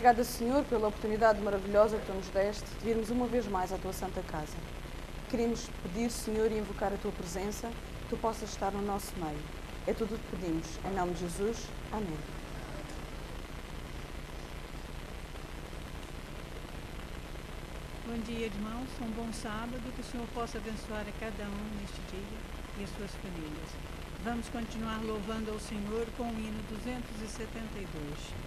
obrigada, Senhor, pela oportunidade maravilhosa que Tu nos deste de virmos uma vez mais à Tua Santa Casa. Queremos pedir, Senhor, e invocar a Tua presença, que Tu possas estar no nosso meio. É tudo o que pedimos. Em nome de Jesus. Amém. Bom dia, irmãos. Um bom sábado. Que o Senhor possa abençoar a cada um neste dia e as suas famílias. Vamos continuar louvando ao Senhor com o hino 272.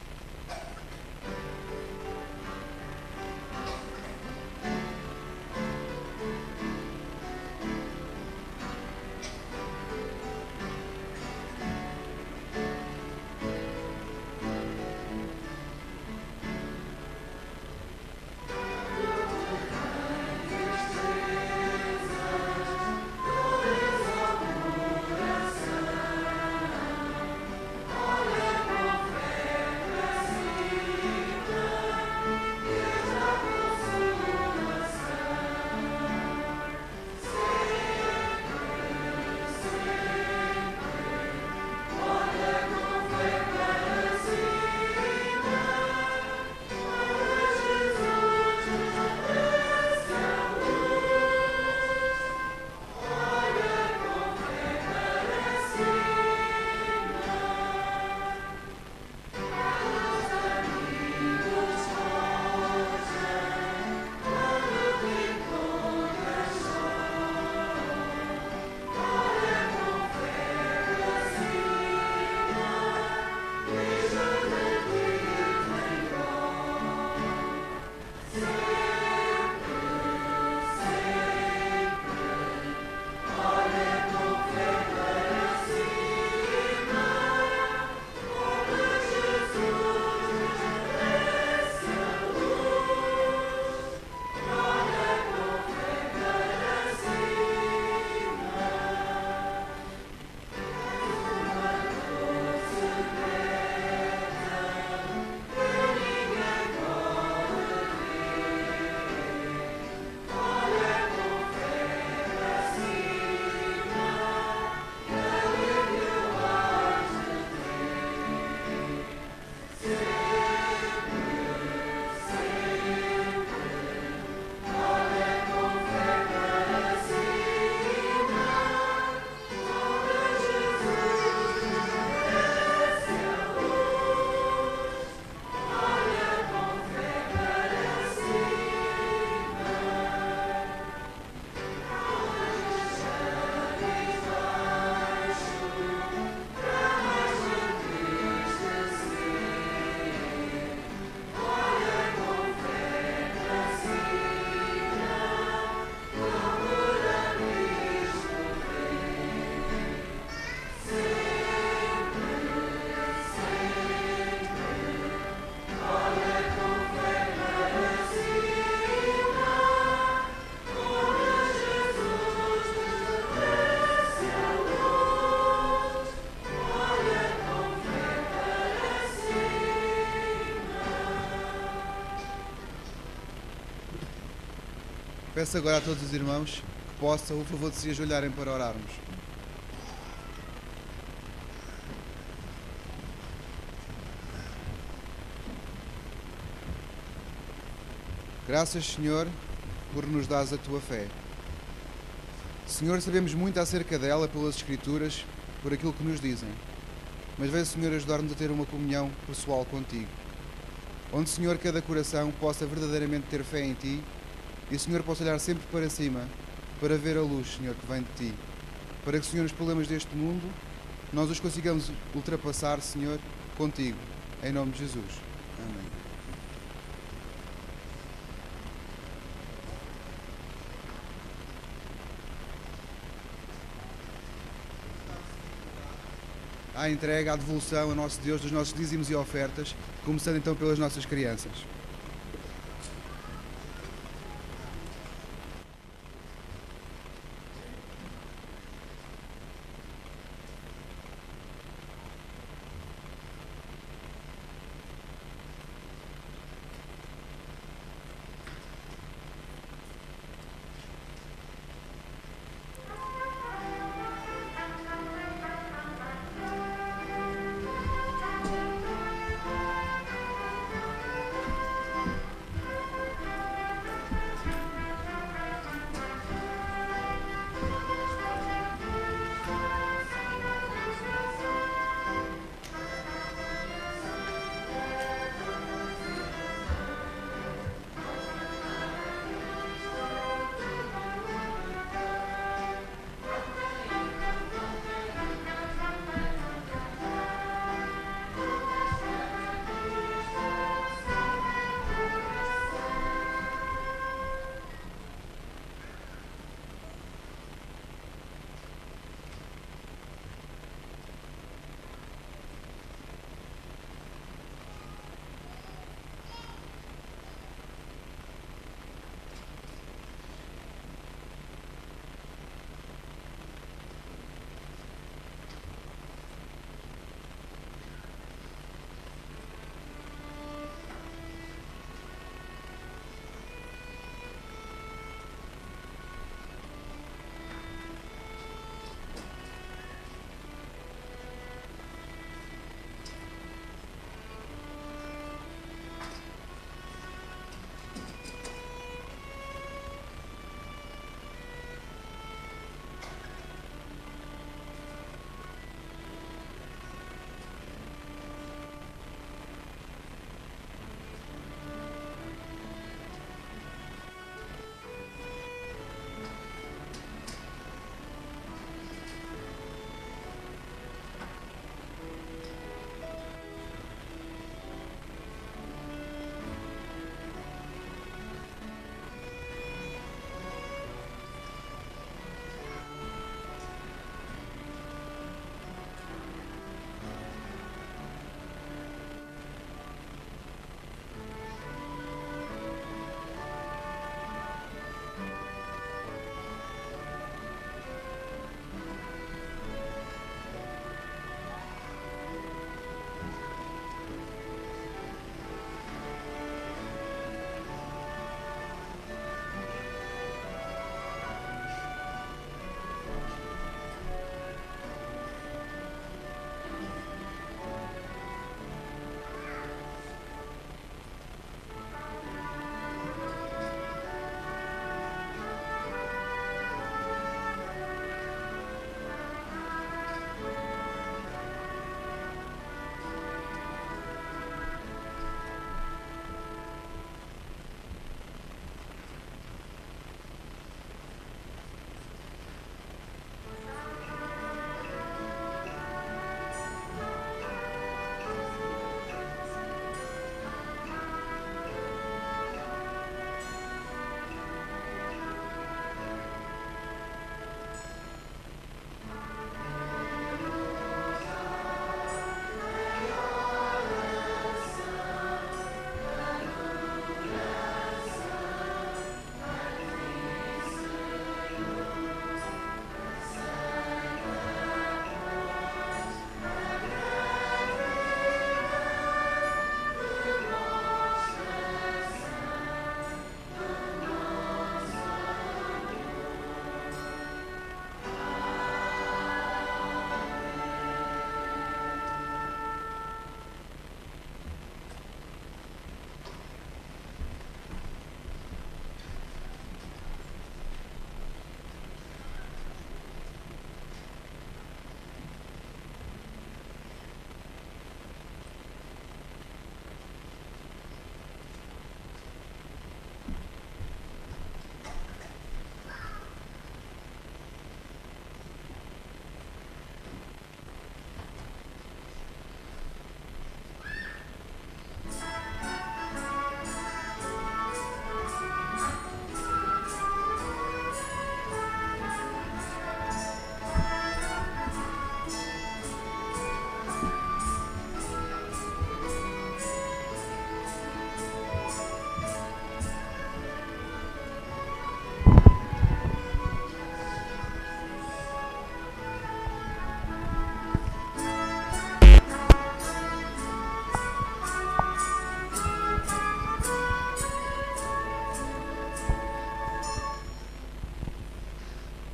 Peço agora a todos os irmãos que possam o favor de se ajoelharem para orarmos. Graças, Senhor, por nos dares a tua fé. Senhor, sabemos muito acerca dela pelas Escrituras, por aquilo que nos dizem. Mas vem, Senhor, ajudar-nos a ter uma comunhão pessoal contigo. Onde, Senhor, cada coração possa verdadeiramente ter fé em ti e o Senhor possa olhar sempre para cima para ver a luz, Senhor, que vem de ti. Para que, Senhor, os problemas deste mundo, nós os consigamos ultrapassar, Senhor, contigo. Em nome de Jesus. Amém. À entrega, à devolução a nosso Deus dos nossos dízimos e ofertas, começando então pelas nossas crianças.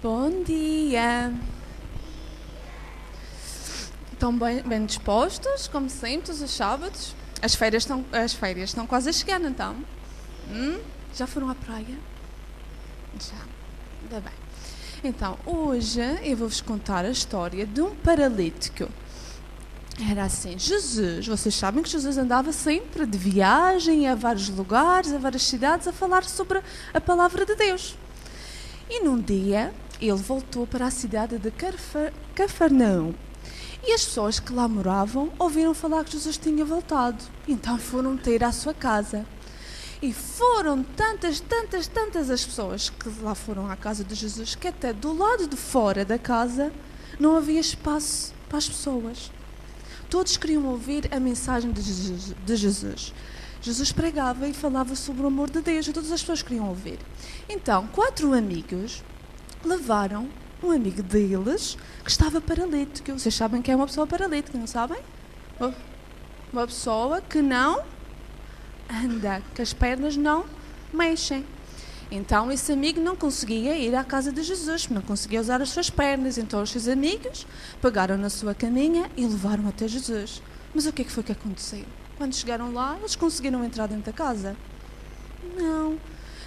Bom dia! Estão bem dispostos, como sempre, todos os sábados? As férias estão quase a chegar, não estão? Já foram à praia? Já. Ainda bem. Então, hoje eu vou-vos contar a história de um paralítico. Era assim, Jesus, vocês sabem que Jesus andava sempre de viagem a vários lugares, a várias cidades, a falar sobre a palavra de Deus. E num dia, ele voltou para a cidade de Cafarnaum. E as pessoas que lá moravam ouviram falar que Jesus tinha voltado. Então foram ter à sua casa. E foram tantas as pessoas que lá foram à casa de Jesus, que até do lado de fora da casa não havia espaço para as pessoas. Todos queriam ouvir a mensagem de Jesus. Jesus pregava e falava sobre o amor de Deus e todas as pessoas queriam ouvir. Então, 4 amigos levaram um amigo deles que estava paralítico. Vocês sabem que é uma pessoa paralítica, não sabem? Uma pessoa que não anda, que as pernas não mexem. Então esse amigo não conseguia ir à casa de Jesus, não conseguia usar as suas pernas. Então os seus amigos pegaram na sua caminha e levaram até Jesus. Mas o que é que foi que aconteceu? Quando chegaram lá, eles conseguiram entrar dentro da casa? Não.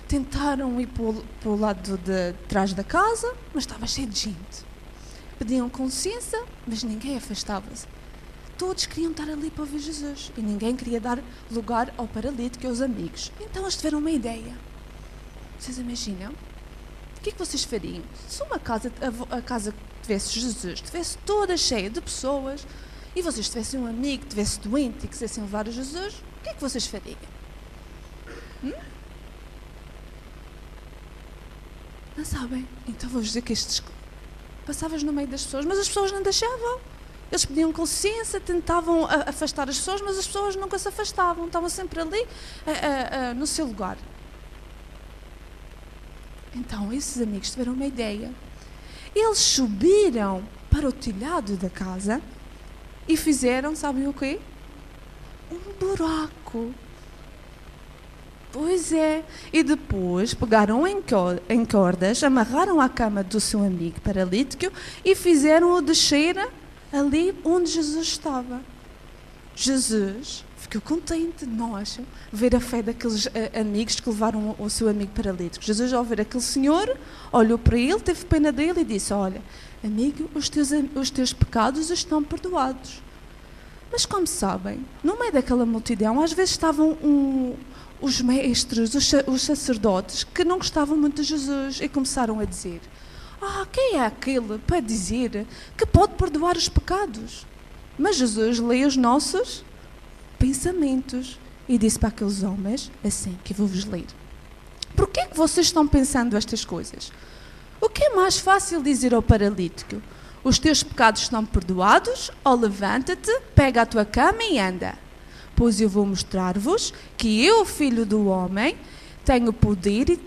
Tentaram ir para o lado de trás da casa, mas estava cheio de gente. Pediam consciência, mas ninguém afastava-se. Todos queriam estar ali para ouvir Jesus e ninguém queria dar lugar ao paralítico e aos amigos. Então eles tiveram uma ideia. Vocês imaginam? O que é que vocês fariam? Se a casa que tivesse Jesus, estivesse toda cheia de pessoas e vocês tivessem um amigo que estivesse doente e quisessem levar a Jesus, o que é que vocês fariam? Não sabem? Então vou dizer que estes passavas no meio das pessoas, mas as pessoas não deixavam. Eles pediam com licença, tentavam afastar as pessoas, mas as pessoas nunca se afastavam, estavam sempre ali no seu lugar. Então esses amigos tiveram uma ideia. Eles subiram para o telhado da casa e fizeram, sabem o quê? Um buraco. Pois é. E depois pegaram em cordas, amarraram à cama do seu amigo paralítico e fizeram-o descer ali onde Jesus estava. Jesus ficou contente, não acham? Ver a fé daqueles amigos que levaram o seu amigo paralítico. Jesus, ao ver aquele senhor, olhou para ele, teve pena dele e disse: olha, amigo, os teus pecados estão perdoados. Mas como sabem, no meio daquela multidão, às vezes estavam os mestres, os sacerdotes, que não gostavam muito de Jesus e começaram a dizer: quem é aquele para dizer que pode perdoar os pecados? Mas Jesus lê os nossos pensamentos e disse para aqueles homens, assim, que vou-vos ler: por que é que vocês estão pensando estas coisas? O que é mais fácil dizer ao paralítico: os teus pecados estão perdoados, ou levanta-te, pega a tua cama e anda? Pois eu vou mostrar-vos que eu, filho do homem, tenho poder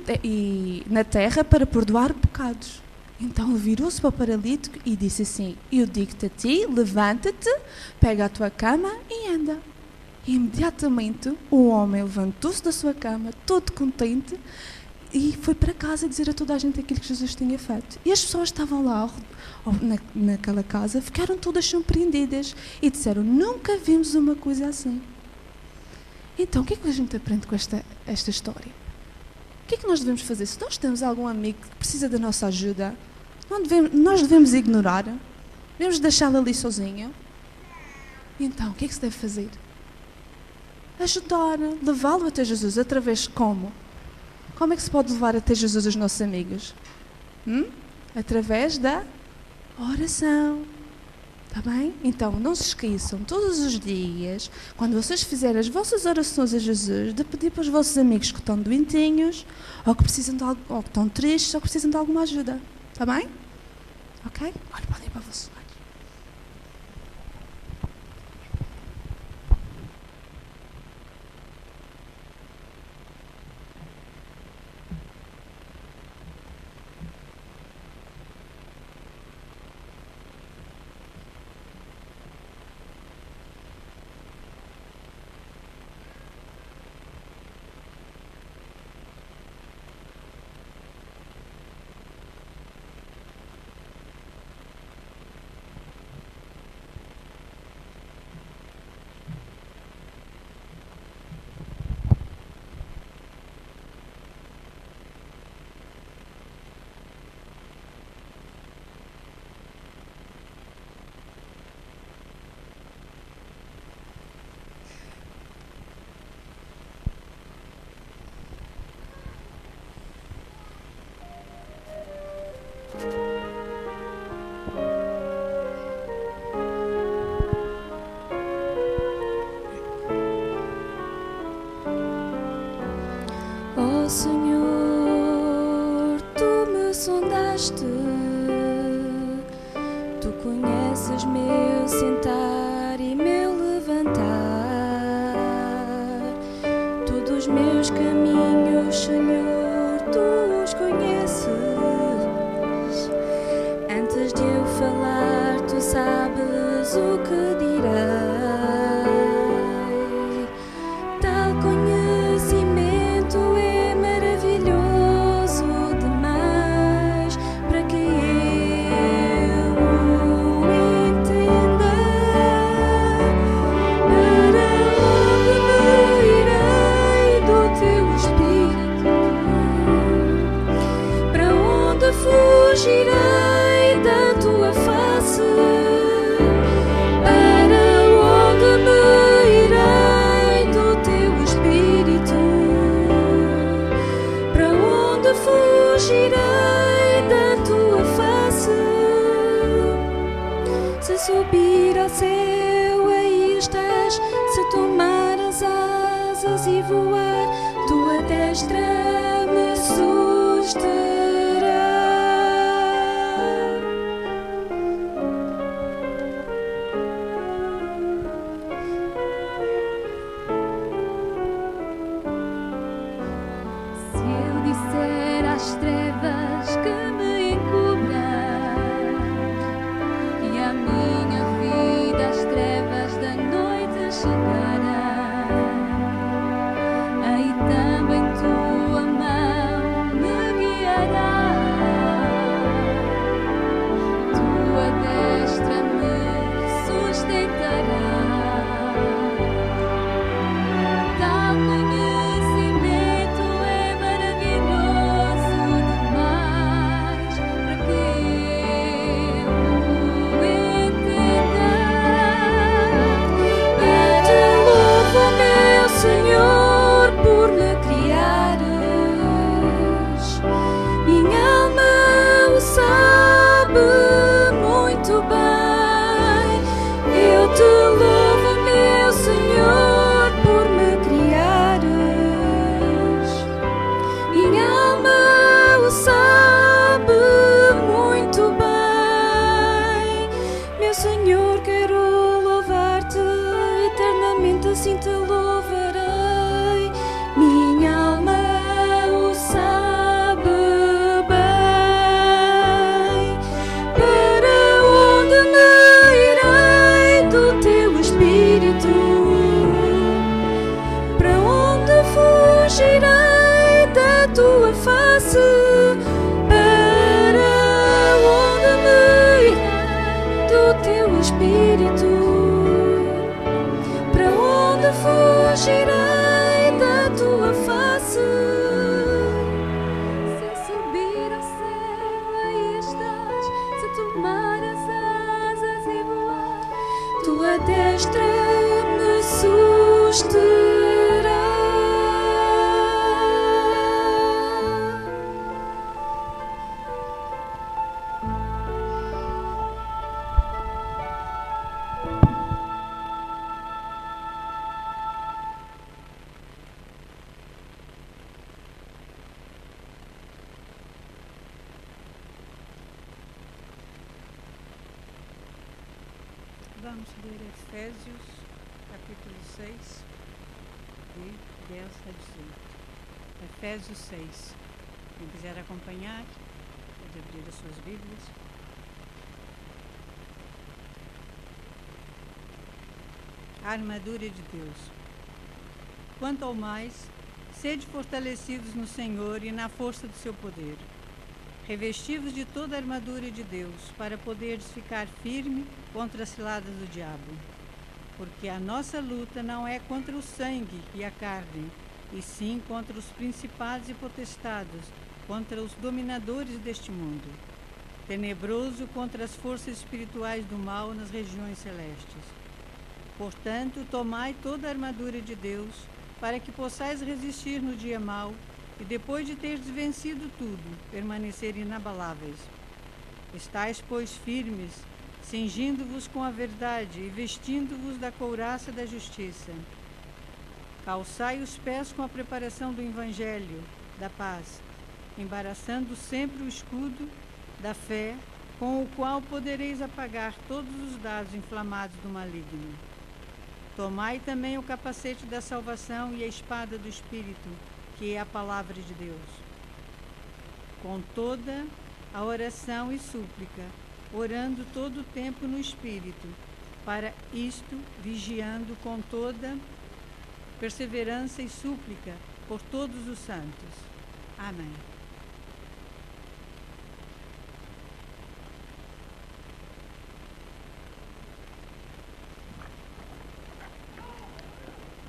na terra para perdoar pecados. Então ele virou-se para o paralítico e disse assim: eu digo-te a ti, levanta-te, pega a tua cama e anda. E imediatamente o homem levantou-se da sua cama, todo contente, e foi para casa dizer a toda a gente aquilo que Jesus tinha feito. E as pessoas que estavam lá naquela casa ficaram todas surpreendidas e disseram: nunca vimos uma coisa assim. Então o que é que a gente aprende com esta história? O que é que nós devemos fazer? Se nós temos algum amigo que precisa da nossa ajuda, nós devemos ignorar? Devemos deixá-lo ali sozinho? Então, o que é que se deve fazer? Ajudar, levá-lo até Jesus, através de como? Como é que se pode levar até Jesus os nossos amigos? Através da oração. Está bem? Então, não se esqueçam, todos os dias, quando vocês fizerem as vossas orações a Jesus, de pedir para os vossos amigos que estão doentinhos, ou que precisam de algo, ou que estão tristes, ou que precisam de alguma ajuda. Está bem? Ok? Olha, podem ir para vocês. Senhor, tu me sondaste, tu conheces meu sentar e meu levantar, todos os meus caminhos, Senhor, tu os conheces. Antes de eu falar, tu sabes o que direi. Tal conhecimento é maravilhoso demais para que eu o entenda. Para onde me irei do teu Espírito? Para onde fugirei da tua face? Para onde me irei do teu Espírito? Para onde fugirei da tua face? Se subir ao céu, aí estás. Se tomar as asas e voar, tua destra me susterá. Se eu disser às trevas que me encobram e a minha vida às trevas da noite chegará, aí também tua mão me guiará, tua destra me sustentará. Tal conhecimento é maravilhoso demais para que eu o entenda. Eu te louvo, meu Senhor, por me criares. Minha alma o sabe muito bem. Eu te louvo, meu Senhor, por me criares. Minha alma o sabe muito bem. Meu Senhor, quero louvar-te eternamente, assim te louvarei. Minha alma o sabe bem. Para onde me irei do teu Espírito? Para onde fugirei da tua face? Para onde me irei do teu Espírito? Para onde fugirei da tua face? Se eu subir ao céu, aí estás. Se tomar as asas e voar, tua destra me susterá. Vamos ler Efésios, capítulo 6, de 10 a 18. Efésios 6. Quem quiser acompanhar, pode abrir as suas Bíblias. A armadura de Deus. Quanto ao mais, sede fortalecidos no Senhor e na força do seu poder. Revestivos de toda a armadura de Deus, para poderes ficar firme contra as ciladas do diabo. Porque a nossa luta não é contra o sangue e a carne, e sim contra os principados e potestados, contra os dominadores deste mundo. Tenebroso contra as forças espirituais do mal nas regiões celestes. Portanto, tomai toda a armadura de Deus, para que possais resistir no dia mau, e depois de teres vencido tudo, permanecer inabaláveis. Estais, pois, firmes, cingindo-vos com a verdade e vestindo-vos da couraça da justiça. Calçai os pés com a preparação do Evangelho, da paz, embaraçando sempre o escudo da fé, com o qual podereis apagar todos os dardos inflamados do maligno. Tomai também o capacete da salvação e a espada do Espírito, que é a palavra de Deus. Com toda a oração e súplica, orando todo o tempo no Espírito, para isto vigiando com toda perseverança e súplica por todos os santos. Amém.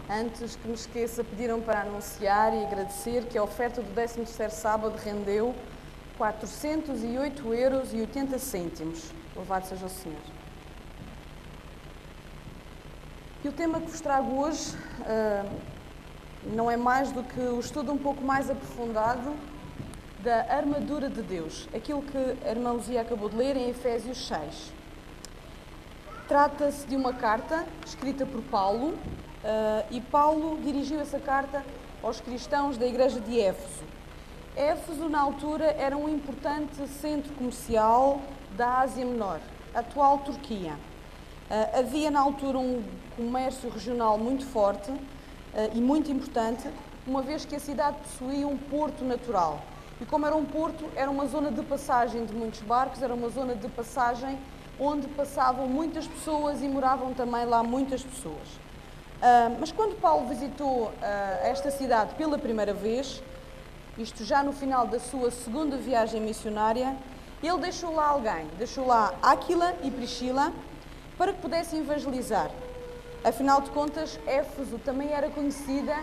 Antes que me esqueça, pediram para anunciar e agradecer que a oferta do 13º sábado rendeu 408,80 €. Louvado seja o Senhor. E o tema que vos trago hoje não é mais do que o estudo um pouco mais aprofundado da armadura de Deus. Aquilo que a irmã Luzia acabou de ler em Efésios 6. Trata-se de uma carta escrita por Paulo, e Paulo dirigiu essa carta aos cristãos da igreja de Éfeso. Éfeso, na altura, era um importante centro comercial da Ásia Menor, a atual Turquia. Havia, na altura, um comércio regional muito forte e muito importante, uma vez que a cidade possuía um porto natural. E como era um porto, era uma zona de passagem de muitos barcos, era uma zona de passagem onde passavam muitas pessoas e moravam também lá muitas pessoas. Mas quando Paulo visitou esta cidade pela primeira vez, isto já no final da sua segunda viagem missionária, ele deixou lá alguém, deixou lá Áquila e Priscila para que pudessem evangelizar. Afinal de contas, Éfeso também era conhecida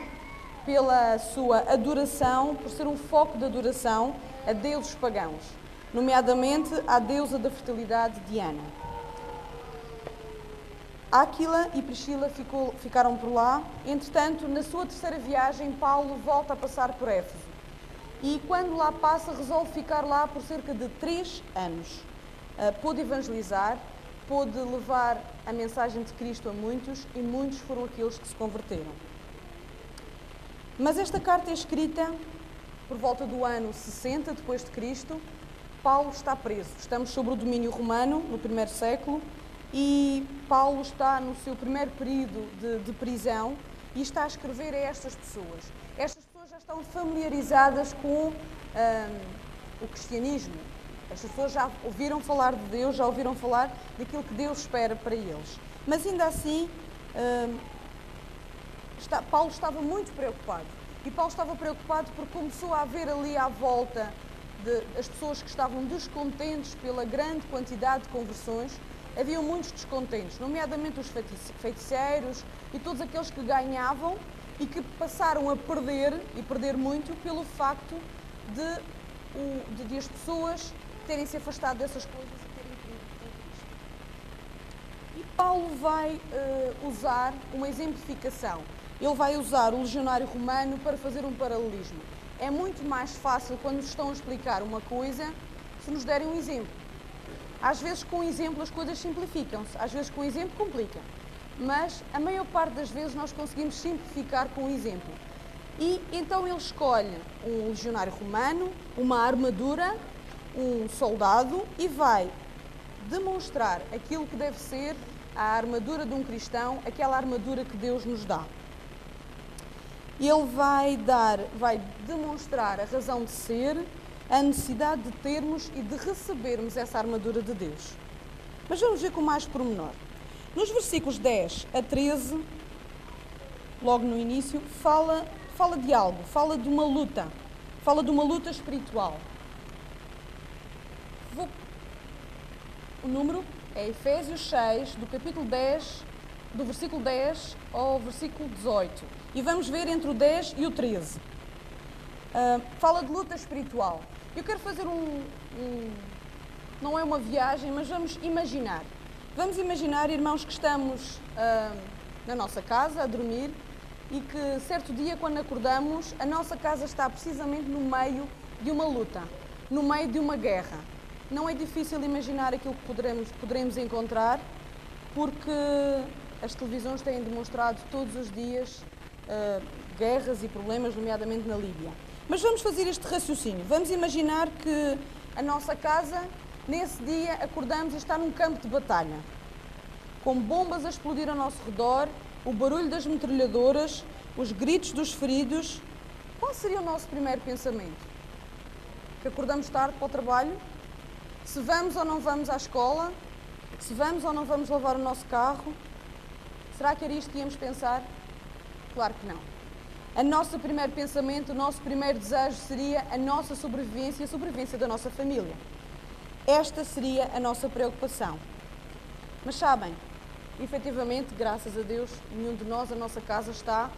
pela sua adoração, por ser um foco de adoração a deuses pagãos, nomeadamente à deusa da fertilidade Diana. Áquila e Priscila ficaram por lá. Entretanto, na sua terceira viagem, Paulo volta a passar por Éfeso. E quando lá passa, resolve ficar lá por cerca de 3 anos. Pôde evangelizar, pôde levar a mensagem de Cristo a muitos, e muitos foram aqueles que se converteram. Mas esta carta é escrita por volta do ano 60 depois de Cristo. Paulo está preso. Estamos sobre o domínio romano, no primeiro século, e Paulo está no seu primeiro período de prisão e está a escrever a estas pessoas. Estas pessoas já estão familiarizadas com o cristianismo. Estas pessoas já ouviram falar de Deus, já ouviram falar daquilo que Deus espera para eles. Mas ainda assim, Paulo estava muito preocupado. E Paulo estava preocupado porque começou a haver ali à volta as pessoas que estavam descontentes pela grande quantidade de conversões. Haviam muitos descontentes, nomeadamente os feiticeiros e todos aqueles que ganhavam e que passaram a perder, e perder muito, pelo facto de as pessoas terem se afastado dessas coisas e terem crido em Cristo. E Paulo vai usar uma exemplificação. Ele vai usar o legionário romano para fazer um paralelismo. É muito mais fácil, quando nos estão a explicar uma coisa, se nos derem um exemplo. Às vezes, com exemplo, as coisas simplificam-se. Às vezes, com exemplo, complica. Mas, a maior parte das vezes, nós conseguimos simplificar com um exemplo. E, então, ele escolhe um legionário romano, uma armadura, um soldado, e vai demonstrar aquilo que deve ser a armadura de um cristão, aquela armadura que Deus nos dá. Ele vai demonstrar a razão de ser, a necessidade de termos e de recebermos essa armadura de Deus. Mas vamos ver com mais pormenor. Nos versículos 10 a 13, logo no início, fala de algo, fala de uma luta espiritual. O número é Efésios 6, do capítulo 10, do versículo 10 ao versículo 18. E vamos ver entre o 10 e o 13. Fala de luta espiritual. Eu quero fazer não é uma viagem, mas vamos imaginar. Vamos imaginar, irmãos, que estamos na nossa casa a dormir e que certo dia, quando acordamos, a nossa casa está precisamente no meio de uma luta, no meio de uma guerra. Não é difícil imaginar aquilo que poderemos encontrar, porque as televisões têm demonstrado todos os dias guerras e problemas, nomeadamente na Líbia. Mas vamos fazer este raciocínio. Vamos imaginar que a nossa casa, nesse dia, acordamos e está num campo de batalha, com bombas a explodir ao nosso redor, o barulho das metralhadoras, os gritos dos feridos. Qual seria o nosso primeiro pensamento? Que acordamos tarde para o trabalho? Se vamos ou não vamos à escola? Se vamos ou não vamos lavar o nosso carro? Será que era isto que íamos pensar? Claro que não. O nosso primeiro pensamento, o nosso primeiro desejo seria a nossa sobrevivência e a sobrevivência da nossa família. Esta seria a nossa preocupação. Mas sabem, efetivamente, graças a Deus, nenhum de nós, a nossa casa, está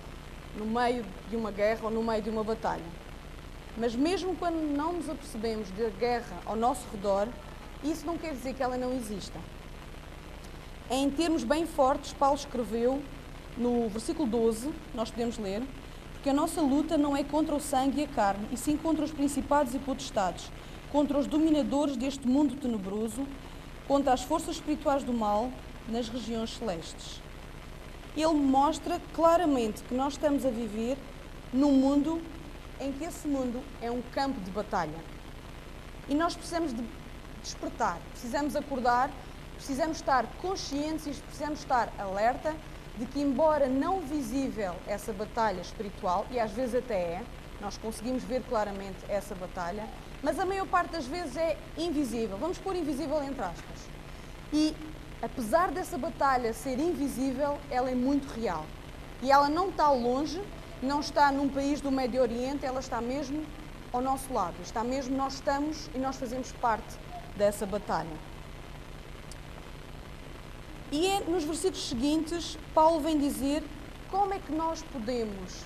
no meio de uma guerra ou no meio de uma batalha. Mas mesmo quando não nos apercebemos da guerra ao nosso redor, isso não quer dizer que ela não exista. Em termos bem fortes, Paulo escreveu no versículo 12, nós podemos ler: porque a nossa luta não é contra o sangue e a carne, e sim contra os principados e potestades, contra os dominadores deste mundo tenebroso, contra as forças espirituais do mal nas regiões celestes. Ele mostra claramente que nós estamos a viver num mundo em que esse mundo é um campo de batalha. E nós precisamos de despertar, precisamos acordar, precisamos estar conscientes e precisamos estar alerta de que, embora não visível essa batalha espiritual, e às vezes até é, nós conseguimos ver claramente essa batalha, mas a maior parte das vezes é invisível. Vamos pôr invisível entre aspas. E apesar dessa batalha ser invisível, ela é muito real. E ela não está longe, não está num país do Médio Oriente, ela está mesmo ao nosso lado. Está mesmo, nós estamos e nós fazemos parte dessa batalha. E é nos versículos seguintes, Paulo vem dizer como é que nós podemos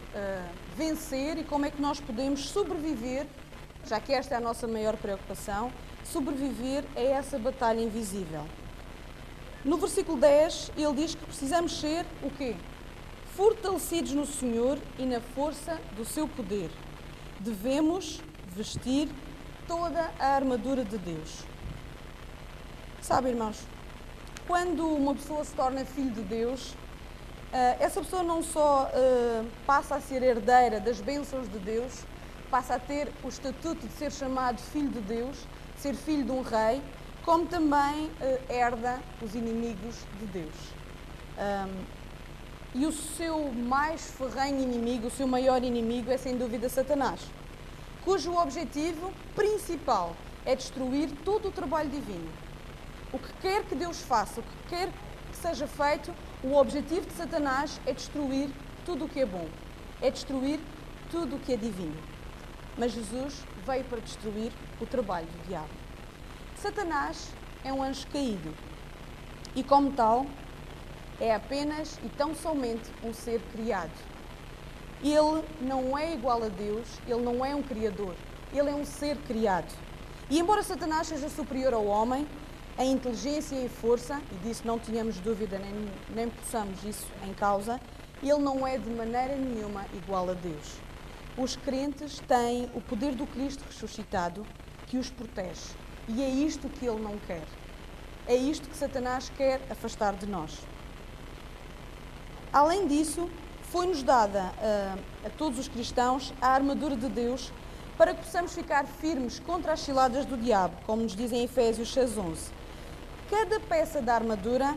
vencer e como é que nós podemos sobreviver, já que esta é a nossa maior preocupação, sobreviver a essa batalha invisível. No versículo 10, ele diz que precisamos ser o quê? Fortalecidos no Senhor e na força do seu poder. Devemos vestir toda a armadura de Deus. Sabe, irmãos, quando uma pessoa se torna filho de Deus, essa pessoa não só passa a ser herdeira das bênçãos de Deus, passa a ter o estatuto de ser chamado filho de Deus, ser filho de um rei, como também herda os inimigos de Deus. E o seu mais ferrenho inimigo, o seu maior inimigo é sem dúvida Satanás, cujo objetivo principal é destruir todo o trabalho divino. O que quer que Deus faça, o que quer que seja feito, o objetivo de Satanás é destruir tudo o que é bom, é destruir tudo o que é divino. Mas Jesus veio para destruir o trabalho do diabo. Satanás é um anjo caído e, como tal, é apenas e tão somente um ser criado. Ele não é igual a Deus, ele não é um criador, ele é um ser criado. E embora Satanás seja superior ao homem, em inteligência e em força, e disso não tínhamos dúvida, nem possamos isso em causa, ele não é de maneira nenhuma igual a Deus. Os crentes têm o poder do Cristo ressuscitado que os protege. E é isto que ele não quer. É isto que Satanás quer afastar de nós. Além disso, foi-nos dada a todos os cristãos a armadura de Deus para que possamos ficar firmes contra as ciladas do diabo, como nos diz em Efésios 6:11. Cada peça da armadura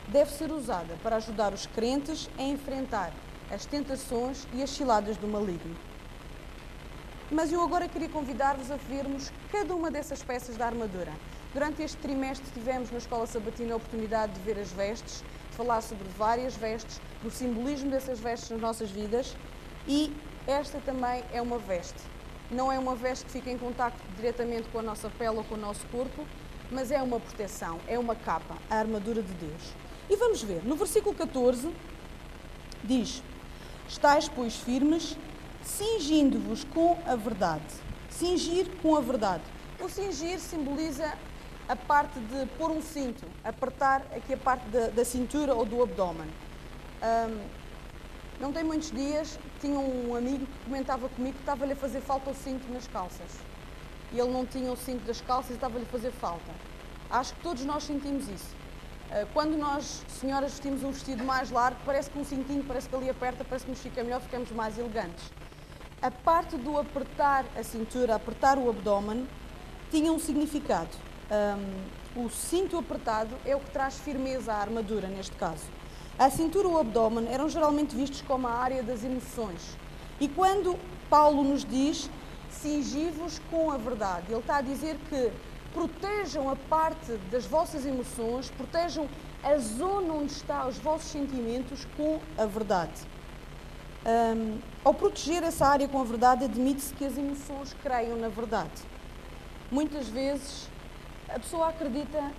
deve ser usada para ajudar os crentes a enfrentar as tentações e as ciladas do maligno. Mas eu agora queria convidar-vos a vermos cada uma dessas peças da armadura. Durante este trimestre tivemos na Escola Sabatina a oportunidade de ver as vestes, de falar sobre várias vestes, do simbolismo dessas vestes nas nossas vidas, e esta também é uma veste. Não é uma veste que fica em contacto diretamente com a nossa pele ou com o nosso corpo, mas é uma proteção, é uma capa, a armadura de Deus. E vamos ver, no versículo 14 diz: estais, pois, firmes, cingindo-vos com a verdade. Cingir com a verdade. O cingir simboliza a parte de pôr um cinto, apertar aqui a parte da cintura ou do abdômen. Não tem muitos dias, tinha um amigo que comentava comigo que estava-lhe a fazer falta o cinto nas calças. E ele não tinha o cinto das calças e estava-lhe a fazer falta. Acho que todos nós sentimos isso. Quando nós, senhoras, vestimos um vestido mais largo, parece que um cintinho, parece que ali aperta, parece que nos fica melhor, ficamos mais elegantes. a parte do apertar a cintura, apertar o abdômen, tinha um significado. O cinto apertado é o que traz firmeza à armadura, neste caso. A cintura e o abdômen eram geralmente vistos como a área das emoções. E quando Paulo nos diz, cingi-vos com a verdade, ele está a dizer que protejam a parte das vossas emoções, protejam a zona onde estão os vossos sentimentos com a verdade. Ao proteger essa área com a verdade, admite-se que as emoções creiam na verdade. Muitas vezes a pessoa acredita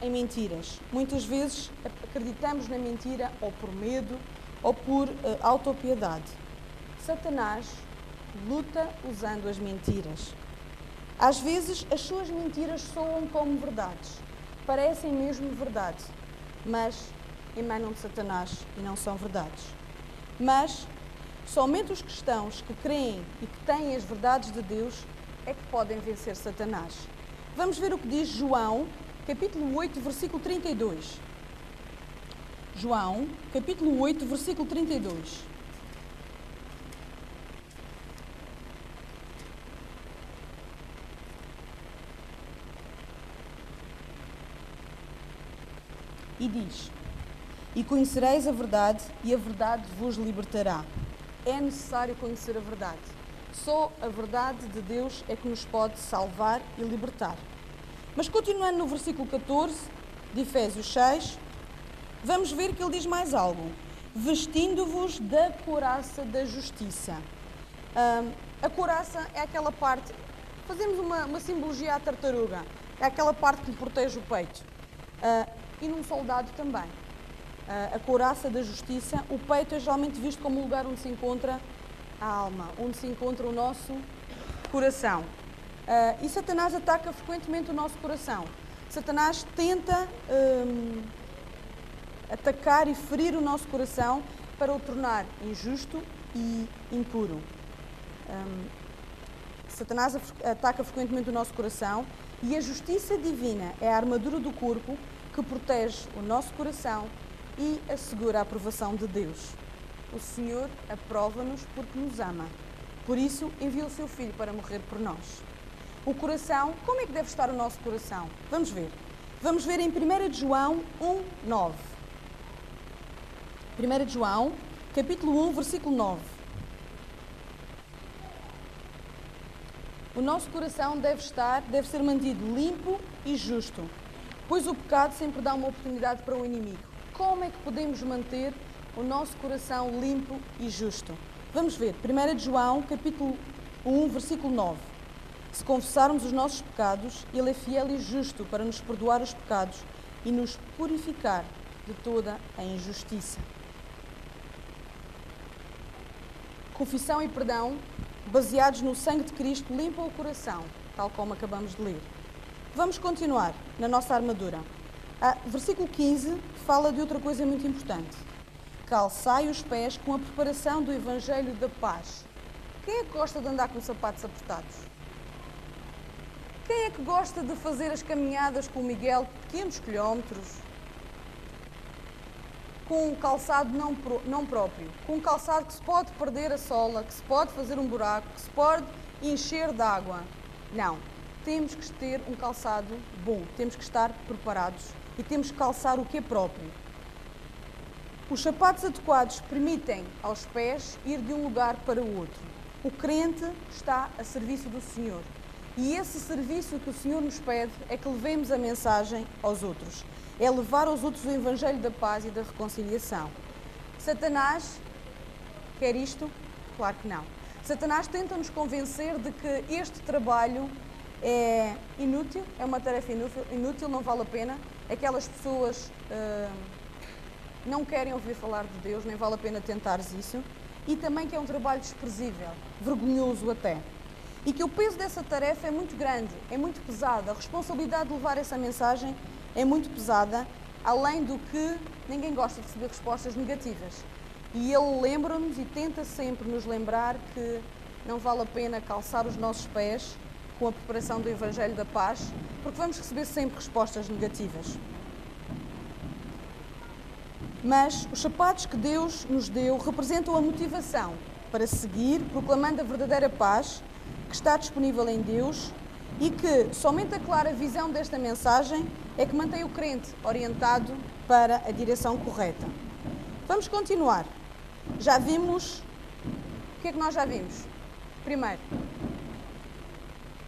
em mentiras. Muitas vezes acreditamos na mentira ou por medo ou por autopiedade. Satanás luta usando as mentiras. Às vezes as suas mentiras soam como verdades, parecem mesmo verdade, mas emanam de Satanás e não são verdades. Mas somente os cristãos que creem e que têm as verdades de Deus é que podem vencer Satanás. Vamos ver o que diz João, capítulo 8, versículo 32. João, capítulo 8, versículo 32. E diz: E conhecereis a verdade, e a verdade vos libertará. É necessário conhecer a verdade. Só a verdade de Deus é que nos pode salvar e libertar. Mas continuando no versículo 14 de Efésios 6, vamos ver que ele diz mais algo. Vestindo-vos da couraça da justiça. A couraça é aquela parte, fazemos uma simbologia à tartaruga, é aquela parte que lhe protege o peito. E num soldado também. A couraça da justiça, o peito é geralmente visto como um lugar onde se encontra a alma, onde se encontra o nosso coração. E Satanás ataca frequentemente o nosso coração. Satanás tenta atacar e ferir o nosso coração para o tornar injusto e impuro. Satanás ataca frequentemente o nosso coração e a justiça divina é a armadura do corpo que protege o nosso coração e assegura a aprovação de Deus. O Senhor aprova-nos porque nos ama. Por isso, enviou o seu Filho para morrer por nós. O coração, como é que deve estar o nosso coração? Vamos ver. Vamos ver em 1 João 1, 9. 1 João, capítulo 1, versículo 9. O nosso coração deve ser mantido limpo e justo, pois o pecado sempre dá uma oportunidade para o inimigo. Como é que podemos manter o nosso coração limpo e justo? Vamos ver, 1 João, capítulo 1, versículo 9. Se confessarmos os nossos pecados, Ele é fiel e justo para nos perdoar os pecados e nos purificar de toda a injustiça. Confissão e perdão, baseados no sangue de Cristo, limpam o coração, tal como acabamos de ler. Vamos continuar na nossa armadura. Versículo 15 fala de outra coisa muito importante. Calçai os pés com a preparação do Evangelho da Paz. Quem é que gosta de andar com sapatos apertados? Quem é que gosta de fazer as caminhadas com o Miguel de pequenos quilómetros? Com um calçado não próprio. Com um calçado que se pode perder a sola, que se pode fazer um buraco, que se pode encher de água. Não. Temos que ter um calçado bom. Temos que estar preparados e temos que calçar o que é próprio. Os sapatos adequados permitem aos pés ir de um lugar para o outro. O crente está a serviço do Senhor. E esse serviço que o Senhor nos pede é que levemos a mensagem aos outros. É levar aos outros o Evangelho da paz e da reconciliação. Satanás quer isto? Claro que não. Satanás tenta-nos convencer de que este trabalho é inútil, é uma tarefa inútil, não vale a pena. Aquelas pessoas não querem ouvir falar de Deus, nem vale a pena tentares isso. E também que é um trabalho desprezível, vergonhoso até. E que o peso dessa tarefa é muito grande, é muito pesada. A responsabilidade de levar essa mensagem é muito pesada, além do que ninguém gosta de receber respostas negativas. E ele lembra-nos e tenta sempre nos lembrar que não vale a pena calçar os nossos pés com a preparação do Evangelho da Paz, porque vamos receber sempre respostas negativas. Mas os sapatos que Deus nos deu representam a motivação para seguir, proclamando a verdadeira paz que está disponível em Deus e que somente a clara visão desta mensagem é que mantém o crente orientado para a direção correta. Vamos continuar. Já vimos... O que é que nós já vimos? Primeiro,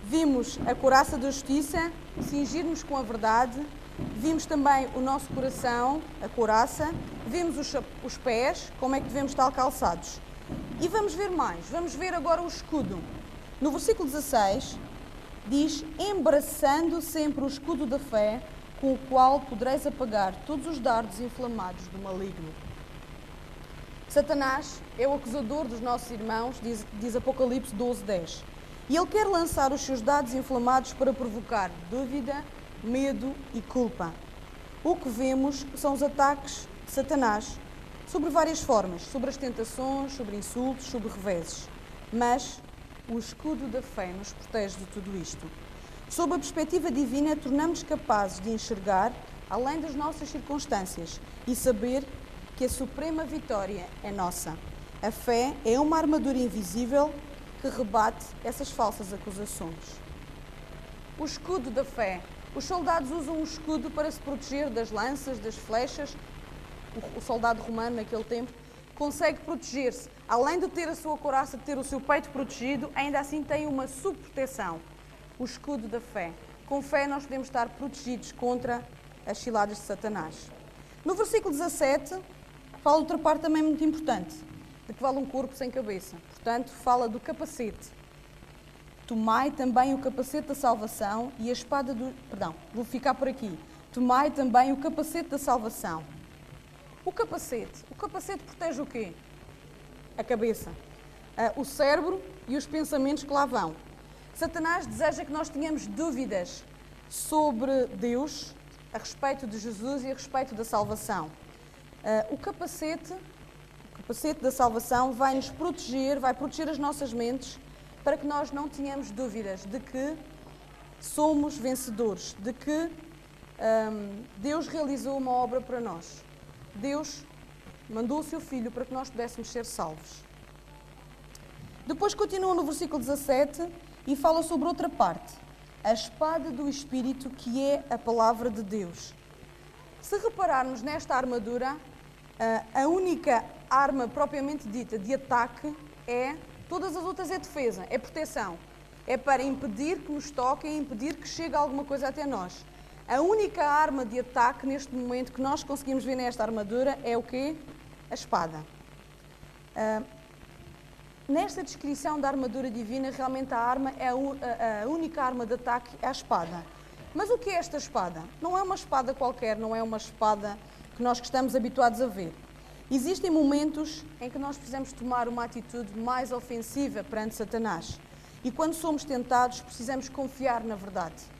vimos a couraça da justiça, cingir-nos com a verdade. Vimos também o nosso coração, a couraça. Vimos os pés, como é que devemos estar calçados. E vamos ver mais. Vamos ver agora o escudo. No versículo 16, diz: embraçando sempre o escudo da fé, com o qual podereis apagar todos os dardos inflamados do maligno. Satanás é o acusador dos nossos irmãos, diz Apocalipse 12:10. E ele quer lançar os seus dardos inflamados para provocar dúvida, medo e culpa. O que vemos são os ataques de Satanás, sobre várias formas, sobre as tentações, sobre insultos, sobre reveses. Mas o escudo da fé nos protege de tudo isto. Sob a perspectiva divina, tornamos-nos capazes de enxergar além das nossas circunstâncias e saber que a suprema vitória é nossa. A fé é uma armadura invisível que rebate essas falsas acusações. O escudo da fé. Os soldados usam um escudo para se proteger das lanças, das flechas. O soldado romano, naquele tempo, consegue proteger-se. Além de ter a sua couraça, de ter o seu peito protegido, ainda assim tem uma subproteção. O escudo da fé. Com fé nós podemos estar protegidos contra as ciladas de Satanás. No versículo 17, fala outra parte também muito importante, de que vale um corpo sem cabeça. Portanto, fala do capacete. Tomai também o capacete da salvação e a espada do... Perdão, vou ficar por aqui. Tomai também o capacete da salvação. O capacete protege o quê? A cabeça, o cérebro e os pensamentos que lá vão. Satanás deseja que nós tenhamos dúvidas sobre Deus, a respeito de Jesus e a respeito da salvação. O capacete da salvação vai nos proteger, vai proteger as nossas mentes para que nós não tenhamos dúvidas de que somos vencedores, de que Deus realizou uma obra para nós. Deus mandou o seu Filho para que nós pudéssemos ser salvos. Depois continua no versículo 17 e fala sobre outra parte, a espada do Espírito, que é a palavra de Deus. Se repararmos nesta armadura, a única arma propriamente dita de ataque é, todas as outras é defesa, é proteção. É para impedir que nos toquem, impedir que chegue alguma coisa até nós. A única arma de ataque neste momento que nós conseguimos ver nesta armadura é o quê? A espada. Nesta descrição da armadura divina, realmente a arma é a única arma de ataque é a espada. Mas o que é esta espada? Não é uma espada qualquer, não é uma espada que nós estamos habituados a ver. Existem momentos em que nós precisamos tomar uma atitude mais ofensiva perante Satanás. E quando somos tentados, precisamos confiar na verdade.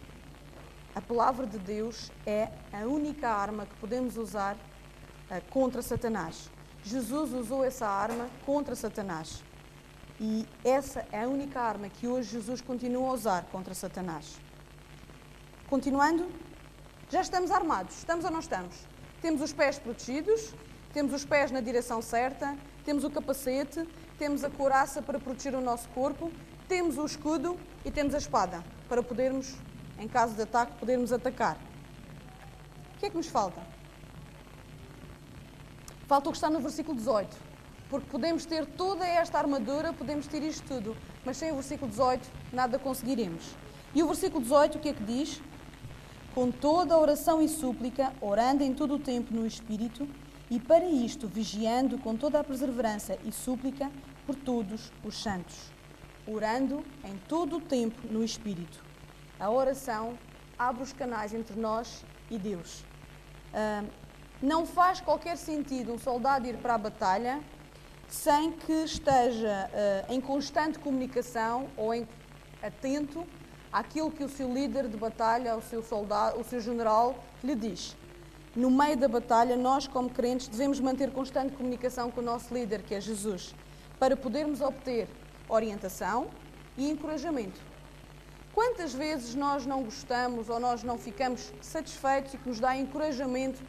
A palavra de Deus é a única arma que podemos usar contra Satanás. Jesus usou essa arma contra Satanás. E essa é a única arma que hoje Jesus continua a usar contra Satanás. Continuando, já estamos armados, estamos ou não estamos? Temos os pés protegidos, temos os pés na direção certa, temos o capacete, temos a couraça para proteger o nosso corpo, temos o escudo e temos a espada para podermos, em caso de ataque, podermos atacar. O que é que nos falta? Falta o que está no versículo 18. Porque podemos ter toda esta armadura, podemos ter isto tudo, mas sem o versículo 18 nada conseguiremos. E o versículo 18 o que é que diz? Com toda a oração e súplica, orando em todo o tempo no Espírito, e para isto vigiando com toda a perseverança e súplica por todos os santos. Orando em todo o tempo no Espírito. A oração abre os canais entre nós e Deus. Não faz qualquer sentido um soldado ir para a batalha sem que esteja em constante comunicação ou atento àquilo que o seu líder de batalha, o seu soldado, o seu general lhe diz. No meio da batalha, nós como crentes devemos manter constante comunicação com o nosso líder, que é Jesus, para podermos obter orientação e encorajamento. Quantas vezes nós não gostamos ou nós não ficamos satisfeitos e que nos dá encorajamento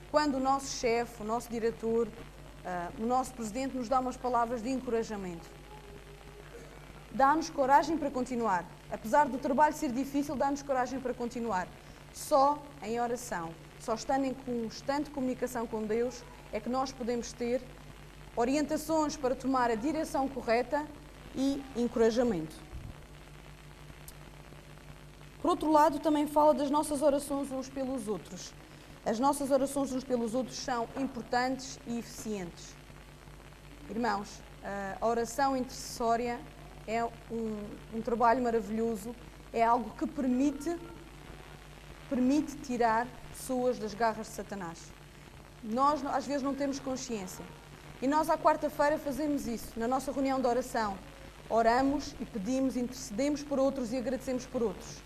quando o nosso chefe, o nosso diretor, o nosso presidente nos dá umas palavras de encorajamento. Dá-nos coragem para continuar. Apesar do trabalho ser difícil, dá-nos coragem para continuar. Só em oração, só estando em constante comunicação com Deus, é que nós podemos ter orientações para tomar a direção correta e encorajamento. Por outro lado, também fala das nossas orações uns pelos outros. As nossas orações uns pelos outros são importantes e eficientes. Irmãos, a oração intercessória é um trabalho maravilhoso, é algo que permite tirar pessoas das garras de Satanás. Nós, às vezes, não temos consciência. E nós, à quarta-feira, fazemos isso. Na nossa reunião de oração, oramos e pedimos, intercedemos por outros e agradecemos por outros.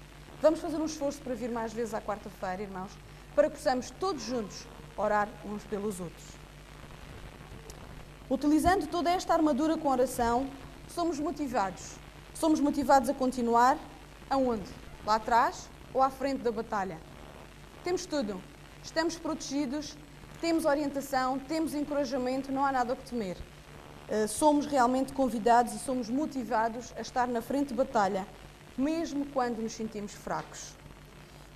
Vamos fazer um esforço para vir mais vezes à quarta-feira, irmãos, para que possamos todos juntos orar uns pelos outros. Utilizando toda esta armadura com oração, somos motivados. Somos motivados a continuar aonde? Lá atrás ou à frente da batalha? Temos tudo. Estamos protegidos, temos orientação, temos encorajamento, não há nada a que temer. Somos realmente convidados e somos motivados a estar na frente de batalha, mesmo quando nos sentimos fracos.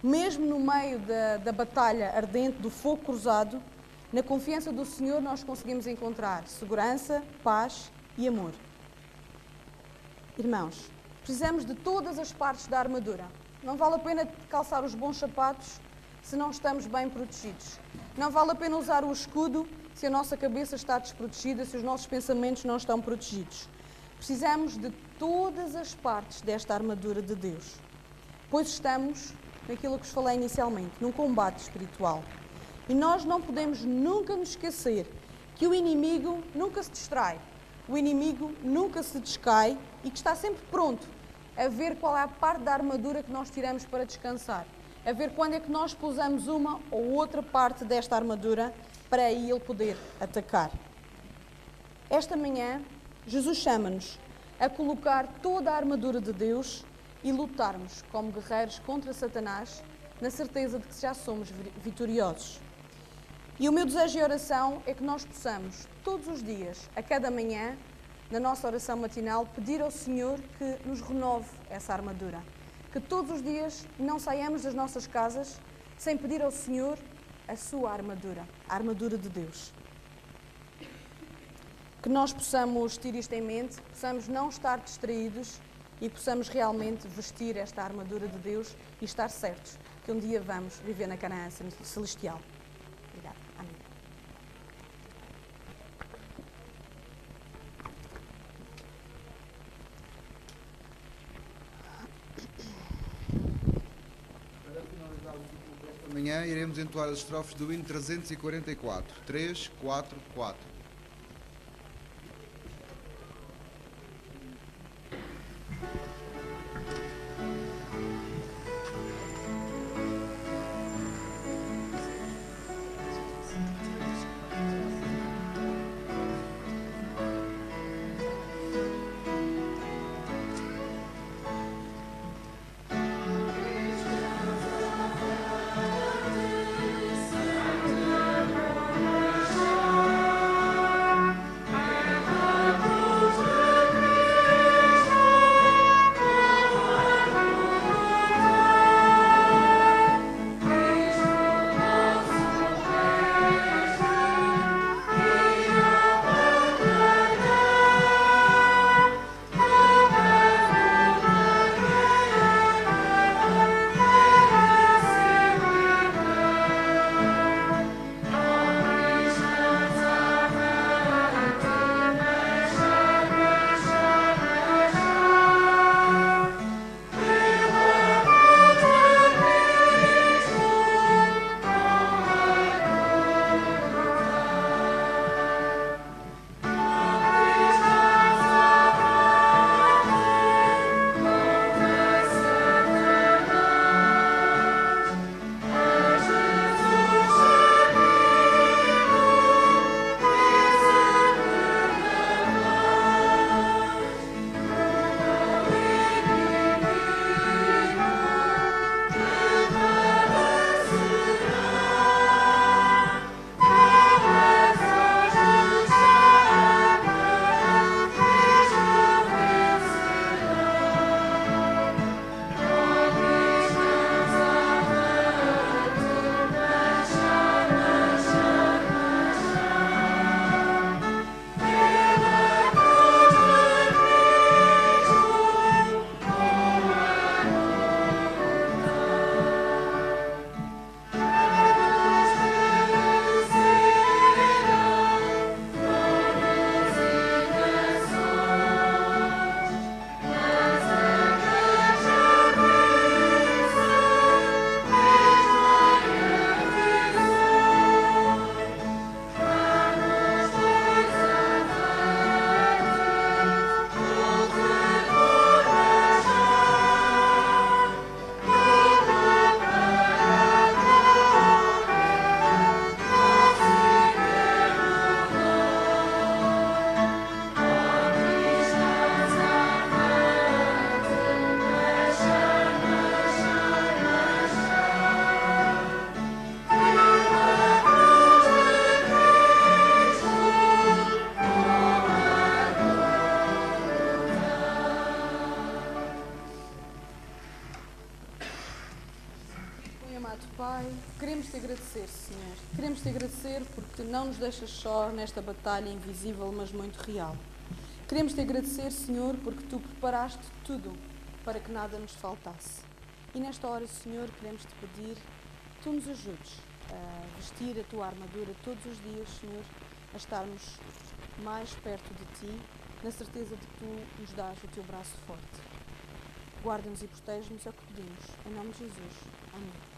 Mesmo no meio da batalha ardente, do fogo cruzado, na confiança do Senhor nós conseguimos encontrar segurança, paz e amor. Irmãos, precisamos de todas as partes da armadura. Não vale a pena calçar os bons sapatos se não estamos bem protegidos. Não vale a pena usar o escudo se a nossa cabeça está desprotegida, se os nossos pensamentos não estão protegidos. Precisamos de todas as partes desta armadura de Deus, pois estamos naquilo que vos falei inicialmente, num combate espiritual. E nós não podemos nunca nos esquecer que o inimigo nunca se distrai, o inimigo nunca se descai e que está sempre pronto a ver qual é a parte da armadura que nós tiramos para descansar, a ver quando é que nós pousamos uma ou outra parte desta armadura para aí ele poder atacar. Esta manhã, Jesus chama-nos a colocar toda a armadura de Deus e lutarmos como guerreiros contra Satanás, na certeza de que já somos vitoriosos. E o meu desejo e oração é que nós possamos, todos os dias, a cada manhã, na nossa oração matinal, pedir ao Senhor que nos renove essa armadura. Que todos os dias não saiamos das nossas casas sem pedir ao Senhor a sua armadura, a armadura de Deus. Que nós possamos ter isto em mente, possamos não estar distraídos e possamos realmente vestir esta armadura de Deus e estar certos que um dia vamos viver na Canaã celestial. Obrigada. Amém. Para finalizar o ciclo desta manhã, iremos entoar as estrofes do hino 344. 3, 4, 4. Pai, queremos te agradecer, Senhor. Queremos te agradecer porque não nos deixas só nesta batalha invisível, mas muito real. Queremos te agradecer, Senhor, porque tu preparaste tudo para que nada nos faltasse. E nesta hora, Senhor, queremos te pedir que tu nos ajudes a vestir a tua armadura todos os dias, Senhor, a estarmos mais perto de ti, na certeza de que tu nos dás o teu braço forte. Guarda-nos e protege-nos, é o que pedimos. Em nome de Jesus. Amém.